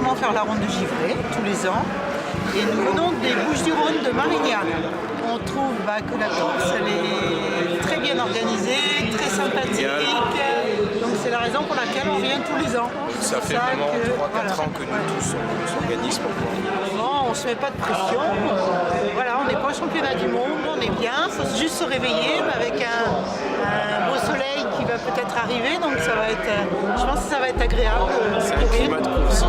régulièrement faire la ronde de Givray, tous les ans. Et nous venons des Bouches-du-Rhône de Marignane. On trouve que la course elle est très bien organisée, très sympathique. Donc c'est la raison pour laquelle on vient tous les ans. Ça fait vraiment 3-4 ans que nous tous on s'organise pour pouvoir. Non, on ne se met pas de pression. Voilà, on n'est pas au championnat du monde, on est bien. Il faut juste se réveiller avec un beau soleil qui va peut-être arriver. Donc ça va être, je pense que ça va être agréable. C'est un climat de course.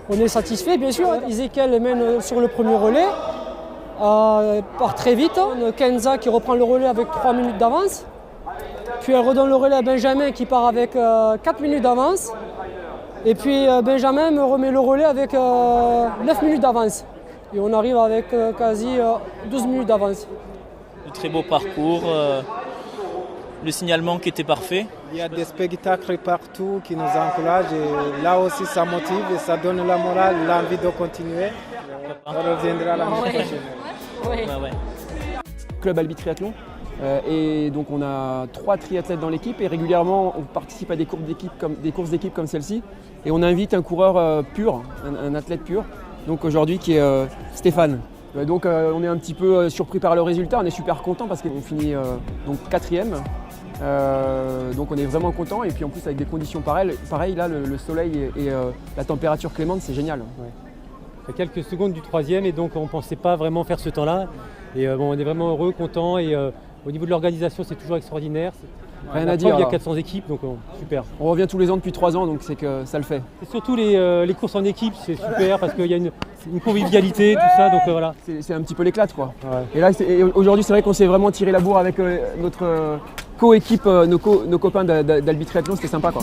On est satisfait, bien sûr. Ezekiel mène sur le premier relais, part très vite. On a Kenza qui reprend le relais avec 3 minutes d'avance. Puis elle redonne le relais à Benjamin qui part avec 4 minutes d'avance. Et puis Benjamin me remet le relais avec 9 minutes d'avance. Et on arrive avec quasi 12 minutes d'avance. Un très beau parcours, le signalement qui était parfait. Il y a des spectacles partout qui nous encouragent et là aussi ça motive et ça donne la morale, l'envie de continuer. On reviendra l'année prochaine. Ouais. Club Albi Triathlon. Et donc on a 3 triathlètes dans l'équipe et régulièrement on participe à des courses d'équipe comme celle-ci. Et on invite un coureur pur, un athlète pur, donc aujourd'hui qui est Stéphane. Donc on est un petit peu surpris par le résultat, on est super content parce qu'on finit donc 4e. Donc on est vraiment content et puis en plus avec des conditions pareilles là le soleil et la température clémente, c'est génial. Ouais. Quelques secondes du 3e et donc on ne pensait pas vraiment faire ce temps-là. Et on est vraiment heureux, content et au niveau de l'organisation c'est toujours extraordinaire. Rien à dire. Il y a 400 équipes donc super. On revient tous les ans depuis 3 ans donc c'est que ça le fait. Et surtout les courses en équipe c'est super parce qu'il y a une convivialité, tout ça donc voilà. C'est un petit peu l'éclate quoi. Ouais. Et là aujourd'hui c'est vrai qu'on s'est vraiment tiré la bourre avec notre co-équipe, nos copains d'Albi Triathlon, c'était sympa quoi.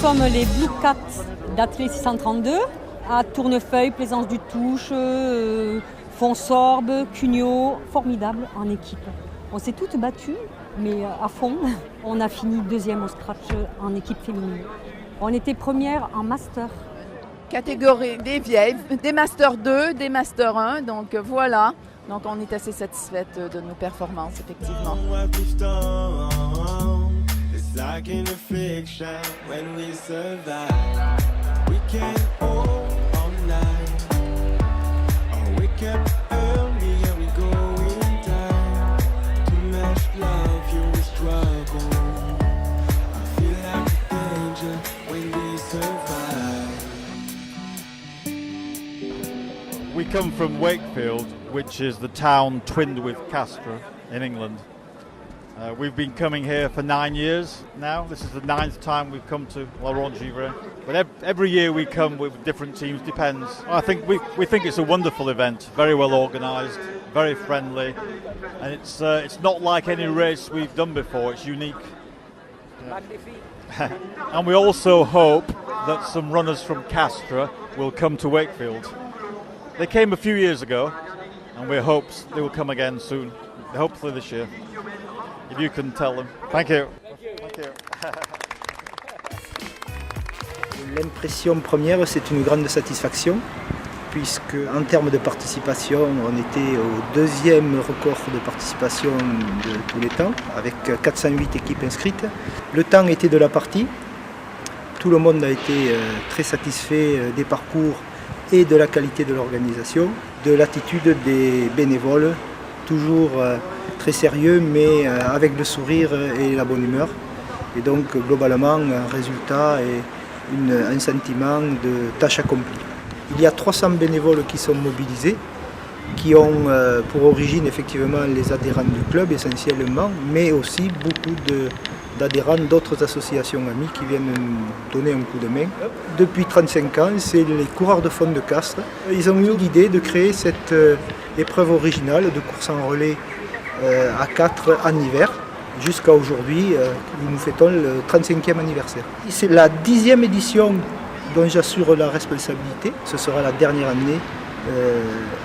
Nous sommes les Blue Cats d'Athlée 632 à Tournefeuille, Plaisance du Touche, Fonsorbe, Cugnot, formidable en équipe. On s'est toutes battues, mais à fond. On a fini 2e au scratch en équipe féminine. On était première en master. Catégorie des vieilles, des Master 2, des Master 1, donc voilà. Donc on est assez satisfaite de nos performances, effectivement. Like in a fiction, when we survive, we can hold all night. Oh, wake up early and we go in time. Too much love, you struggle. I feel like a danger when we survive. We come from Wakefield, which is the town twinned with Castres in England. We've been coming here for 9 years now. This is the 9th time we've come to La Ronde-Givray. But every year we come with different teams, depends. I think we think it's a wonderful event, very well organised, very friendly. And it's not like any race we've done before, it's unique. Yeah. And we also hope that some runners from Castres will come to Wakefield. They came a few years ago and we hope they will come again soon, hopefully this year. If you can tell them. Thank you. Thank you. L'impression première, c'est une grande satisfaction, puisque en termes de participation, on était au 2e record de participation de tous les temps, avec 408 équipes inscrites. Le temps était de la partie. Tout le monde a été très satisfait des parcours et de la qualité de l'organisation, de l'attitude des bénévoles, toujours très sérieux, mais avec le sourire et la bonne humeur. Et donc, globalement, un résultat et un sentiment de tâche accomplie. Il y a 300 bénévoles qui sont mobilisés, qui ont pour origine effectivement les adhérents du club essentiellement, mais aussi beaucoup d'adhérents d'autres associations amies qui viennent donner un coup de main. Depuis 35 ans, c'est les coureurs de fond de Castres. Ils ont eu l'idée de créer cette épreuve originale de course en relais à 4 en hiver. Jusqu'à aujourd'hui, où nous fêtons le 35e anniversaire. C'est la 10e édition dont j'assure la responsabilité. Ce sera la dernière année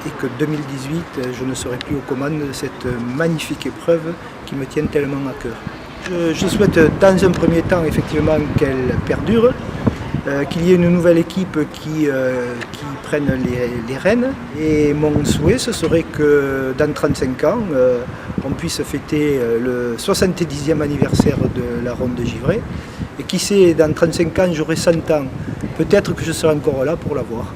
et que 2018, je ne serai plus aux commandes de cette magnifique épreuve qui me tient tellement à cœur. Je souhaite dans un premier temps effectivement qu'elle perdure qu'il y ait une nouvelle équipe qui prenne les rênes. Et mon souhait, ce serait que dans 35 ans, on puisse fêter le 70e anniversaire de la Ronde de Givray. Et qui sait, dans 35 ans, j'aurai 100 ans. Peut-être que je serai encore là pour la voir.